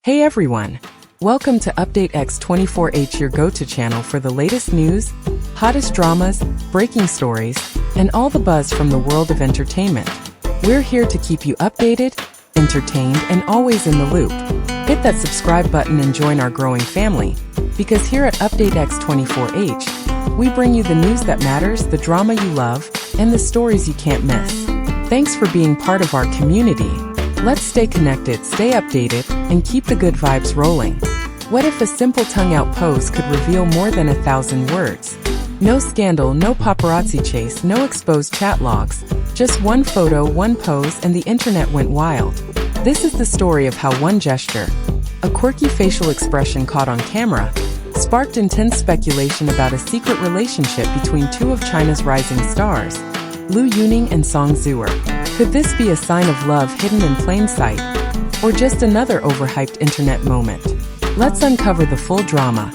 Hey everyone! Welcome to Update X24H, your go-to channel for the latest news, hottest dramas, breaking stories, and all the buzz from the world of entertainment. We're here to keep you updated, entertained, and always in the loop. Hit that subscribe button and join our growing family, because here at Update X24H, we bring you the news that matters, the drama you love, and the stories you can't miss. Thanks for being part of our community. Let's stay connected, stay updated, and keep the good vibes rolling. What if a simple tongue-out pose could reveal more than 1,000 words? No scandal, no paparazzi chase, no exposed chat logs. Just one photo, one pose, and the internet went wild. This is the story of how one gesture, a quirky facial expression caught on camera, sparked intense speculation about a secret relationship between two of China's rising stars, Liu Yuning and Zuer. Could this be a sign of love hidden in plain sight, or just another overhyped internet moment? Let's uncover the full drama,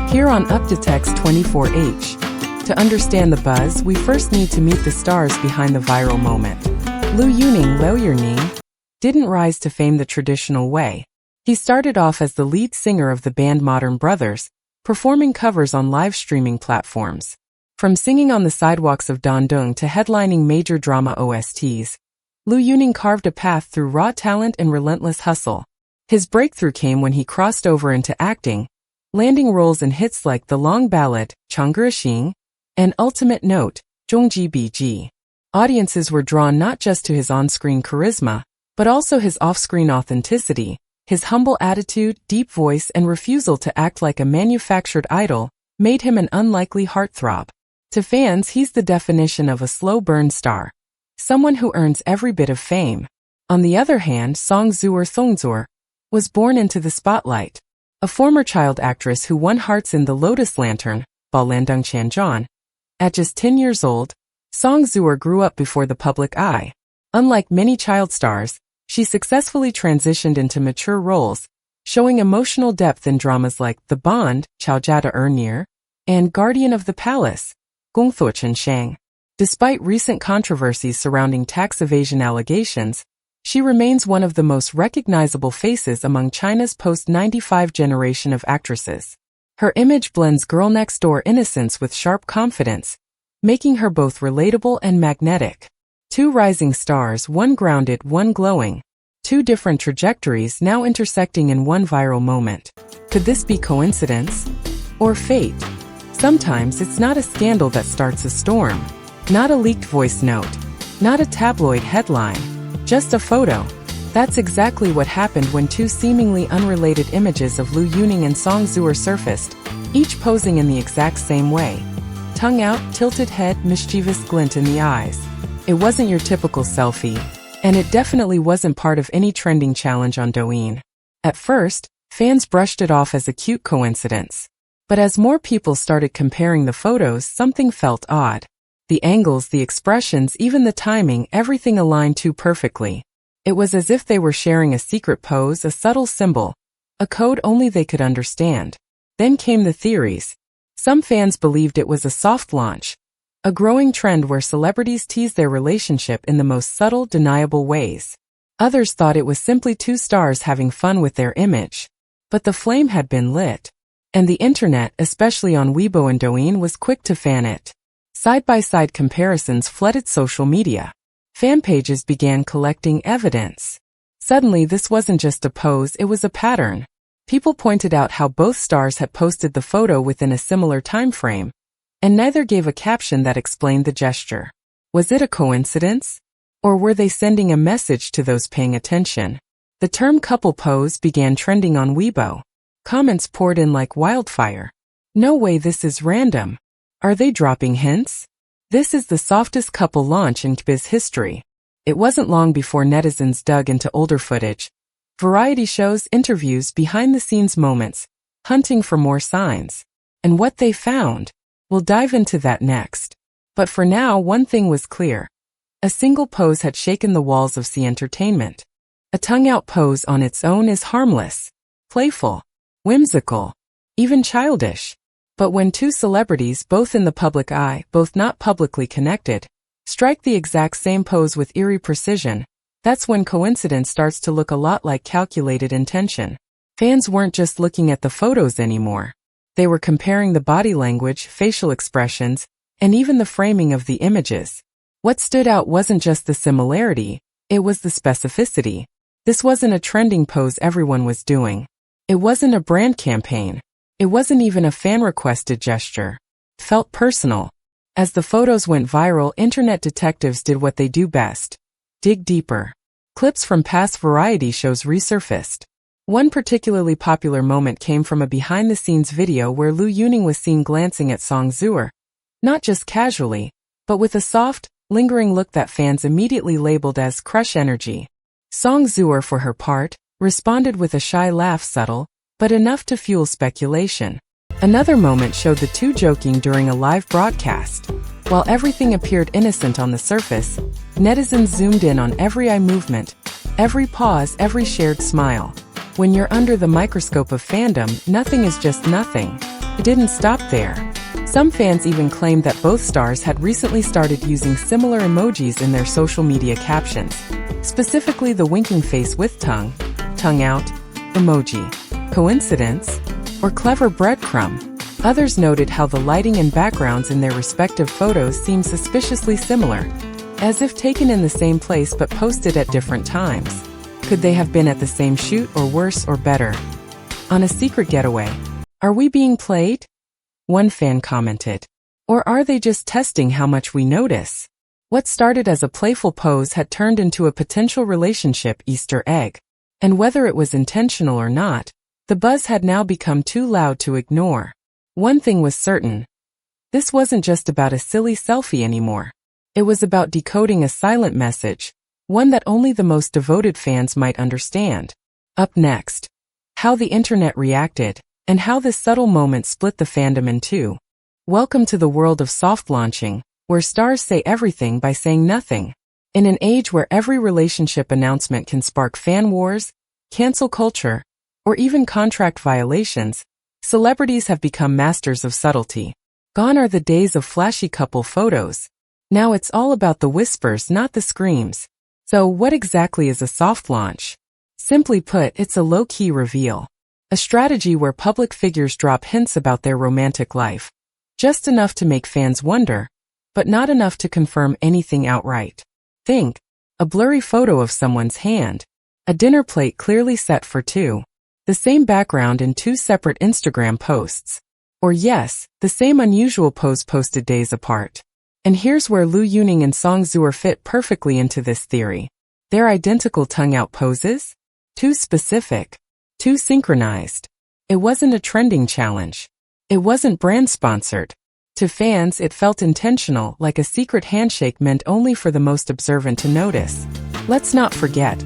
here on Update X24H. To understand the buzz, we first need to meet the stars behind the viral moment. Liu Yuning didn't rise to fame the traditional way. He started off as the lead singer of the band Modern Brothers, performing covers on live streaming platforms. From singing on the sidewalks of Dandong to headlining major drama OSTs, Liu Yuning carved a path through raw talent and relentless hustle. His breakthrough came when he crossed over into acting, landing roles in hits like The Long Ballad, Chang'e and Ultimate Note, Zhongji. Audiences were drawn not just to his on-screen charisma, but also his off-screen authenticity. His humble attitude, deep voice, and refusal to act like a manufactured idol made him an unlikely heartthrob. To fans, he's the definition of a slow-burn star, someone who earns every bit of fame. On the other hand, Zuer was born into the spotlight. A former child actress who won hearts in The Lotus Lantern, Balandung Chanjan. At just 10 years old, Zuer grew up before the public eye. Unlike many child stars, she successfully transitioned into mature roles, showing emotional depth in dramas like The Bond, Chaojia Nir, and Guardian of the Palace, Gongthuochen Shang. Despite recent controversies surrounding tax evasion allegations, she remains one of the most recognizable faces among China's post-95 generation of actresses. Her image blends girl-next-door innocence with sharp confidence, making her both relatable and magnetic. Two rising stars, one grounded, one glowing. Two different trajectories now intersecting in one viral moment. Could this be coincidence? Or fate? Sometimes it's not a scandal that starts a storm. Not a leaked voice note. Not a tabloid headline. Just a photo. That's exactly what happened when two seemingly unrelated images of Liu Yuning and Zuer surfaced, each posing in the exact same way. Tongue out, tilted head, mischievous glint in the eyes. It wasn't your typical selfie, and it definitely wasn't part of any trending challenge on Douyin. At first, fans brushed it off as a cute coincidence. But as more people started comparing the photos, something felt odd. The angles, the expressions, even the timing, everything aligned too perfectly. It was as if they were sharing a secret pose, a subtle symbol, a code only they could understand. Then came the theories. Some fans believed it was a soft launch, a growing trend where celebrities tease their relationship in the most subtle, deniable ways. Others thought it was simply two stars having fun with their image. But the flame had been lit. And the internet, especially on Weibo and Douyin, was quick to fan it. Side-by-side comparisons flooded social media. Fan pages began collecting evidence. Suddenly, this wasn't just a pose, it was a pattern. People pointed out how both stars had posted the photo within a similar time frame, and neither gave a caption that explained the gesture. Was it a coincidence? Or were they sending a message to those paying attention? The term couple pose began trending on Weibo. Comments poured in like wildfire. No way, this is random. Are they dropping hints? This is the softest couple launch in Cbiz history. It wasn't long before netizens dug into older footage, variety shows, interviews, behind-the-scenes moments, hunting for more signs. And what they found? We'll dive into that next. But for now, one thing was clear. A single pose had shaken the walls of C entertainment. A tongue-out pose on its own is harmless, playful, whimsical, even childish. But when two celebrities, both in the public eye, both not publicly connected, strike the exact same pose with eerie precision, that's when coincidence starts to look a lot like calculated intention. Fans weren't just looking at the photos anymore. They were comparing the body language, facial expressions, and even the framing of the images. What stood out wasn't just the similarity, it was the specificity. This wasn't a trending pose everyone was doing. It wasn't a brand campaign. It wasn't even a fan-requested gesture. It felt personal. As the photos went viral, internet detectives did what they do best: dig deeper. Clips from past variety shows resurfaced. One particularly popular moment came from a behind-the-scenes video where Lu Yuning was seen glancing at Song Zuer, not just casually, but with a soft, lingering look that fans immediately labeled as crush energy. Song Zuer, for her part, responded with a shy laugh, subtle, but enough to fuel speculation. Another moment showed the two joking during a live broadcast. While everything appeared innocent on the surface, netizens zoomed in on every eye movement, every pause, every shared smile. When you're under the microscope of fandom, nothing is just nothing. It didn't stop there. Some fans even claimed that both stars had recently started using similar emojis in their social media captions, specifically the winking face with tongue out emoji. Coincidence? Or clever breadcrumb? Others noted how the lighting and backgrounds in their respective photos seemed suspiciously similar, as if taken in the same place but posted at different times. Could they have been at the same shoot, or worse or better, on a secret getaway? Are we being played? One fan commented. Or are they just testing how much we notice? What started as a playful pose had turned into a potential relationship Easter egg. And whether it was intentional or not, the buzz had now become too loud to ignore. One thing was certain. This wasn't just about a silly selfie anymore. It was about decoding a silent message, one that only the most devoted fans might understand. Up next, how the internet reacted, and how this subtle moment split the fandom in two. Welcome to the world of soft launching, where stars say everything by saying nothing. In an age where every relationship announcement can spark fan wars, cancel culture, or even contract violations, celebrities have become masters of subtlety. Gone are the days of flashy couple photos. Now it's all about the whispers, not the screams. So what exactly is a soft launch? Simply put, it's a low-key reveal. A strategy where public figures drop hints about their romantic life. Just enough to make fans wonder, but not enough to confirm anything outright. Think, a blurry photo of someone's hand. A dinner plate clearly set for two. The same background in two separate Instagram posts. Or yes, the same unusual pose posted days apart. And here's where Lu Yuning and Song Zuer fit perfectly into this theory. They're identical tongue-out poses? Too specific. Too synchronized. It wasn't a trending challenge. It wasn't brand-sponsored. To fans, it felt intentional, like a secret handshake meant only for the most observant to notice. Let's not forget,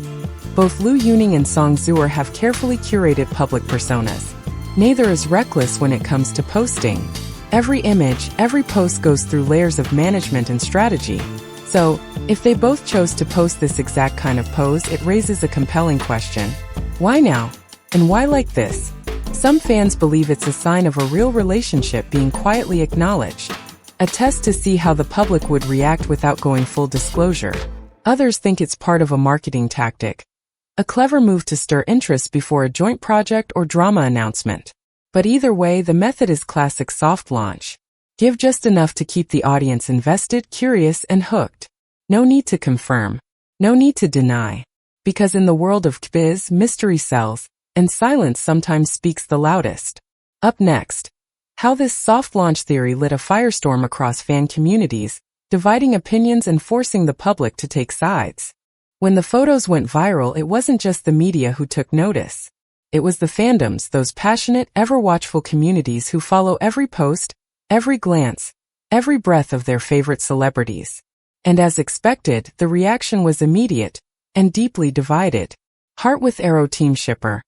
both Lu Yuning and Song Zuer have carefully curated public personas. Neither is reckless when it comes to posting. Every image, every post goes through layers of management and strategy. So, if they both chose to post this exact kind of pose, it raises a compelling question. Why now? And why like this? Some fans believe it's a sign of a real relationship being quietly acknowledged. A test to see how the public would react without going full disclosure. Others think it's part of a marketing tactic. A clever move to stir interest before a joint project or drama announcement. But either way, the method is classic soft launch. Give just enough to keep the audience invested, curious, and hooked. No need to confirm. No need to deny. Because in the world of Cbiz, mystery sells, and silence sometimes speaks the loudest. Up next, how this soft launch theory lit a firestorm across fan communities, dividing opinions and forcing the public to take sides. When the photos went viral, it wasn't just the media who took notice. It was the fandoms, those passionate, ever-watchful communities who follow every post, every glance, every breath of their favorite celebrities. And as expected, the reaction was immediate and deeply divided. Heart with arrow team shipper.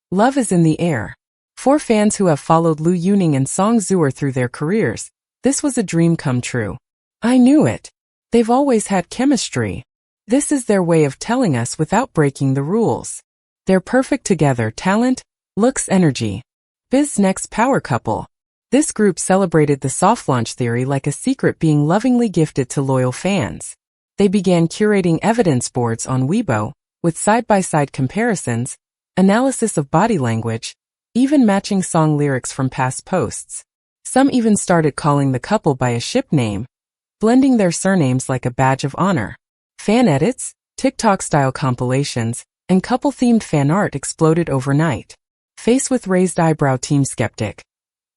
Love is in the air. For fans who have followed Lu Yuning and Song Zuer through their careers, this was a dream come true. I knew it. They've always had chemistry. This is their way of telling us without breaking the rules. They're perfect together: talent, looks, energy. Biz's next power couple. This group celebrated the soft launch theory like a secret being lovingly gifted to loyal fans. They began curating evidence boards on Weibo, with side-by-side comparisons, analysis of body language, even matching song lyrics from past posts. Some even started calling the couple by a ship name, blending their surnames like a badge of honor. Fan edits, TikTok-style compilations, and couple-themed fan art exploded overnight. Face with raised eyebrow team skeptic.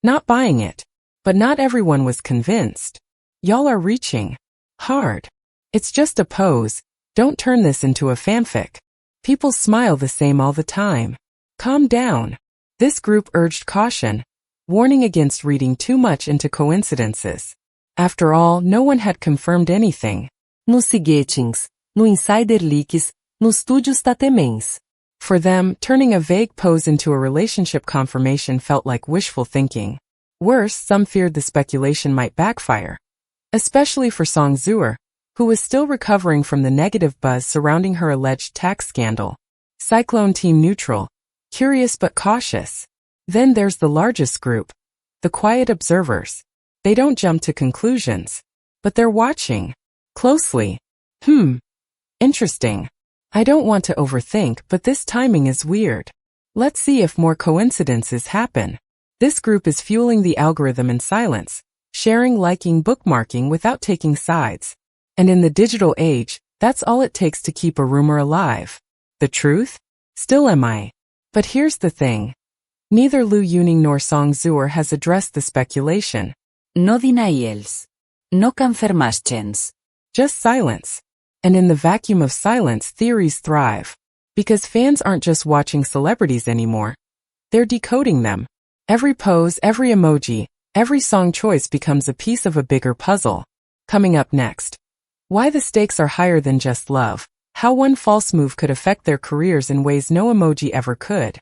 Not buying it. But not everyone was convinced. Y'all are reaching hard. It's just a pose. Don't turn this into a fanfic. People smile the same all the time. Calm down. This group urged caution, warning against reading too much into coincidences. After all, no one had confirmed anything. No Cgetings, no Insider Leaks, no Studios Tatemens. For them, turning a vague pose into a relationship confirmation felt like wishful thinking. Worse, some feared the speculation might backfire. Especially for Song Zuer, who was still recovering from the negative buzz surrounding her alleged tax scandal. Cyclone Team neutral, curious but cautious. Then there's the largest group, the quiet observers. They don't jump to conclusions, but they're watching closely. Interesting. I don't want to overthink, but this timing is weird. Let's see if more coincidences happen. This group is fueling the algorithm in silence, sharing, liking, bookmarking without taking sides. And in the digital age, that's all it takes to keep a rumor alive. The truth? Still MI. But here's the thing. Neither Liu Yuning nor Song Zuer has addressed the speculation. No denials. No confirmations. Just silence. And in the vacuum of silence, theories thrive. Because fans aren't just watching celebrities anymore. They're decoding them. Every pose, every emoji, every song choice becomes a piece of a bigger puzzle. Coming up next. Why the stakes are higher than just love. How one false move could affect their careers in ways no emoji ever could.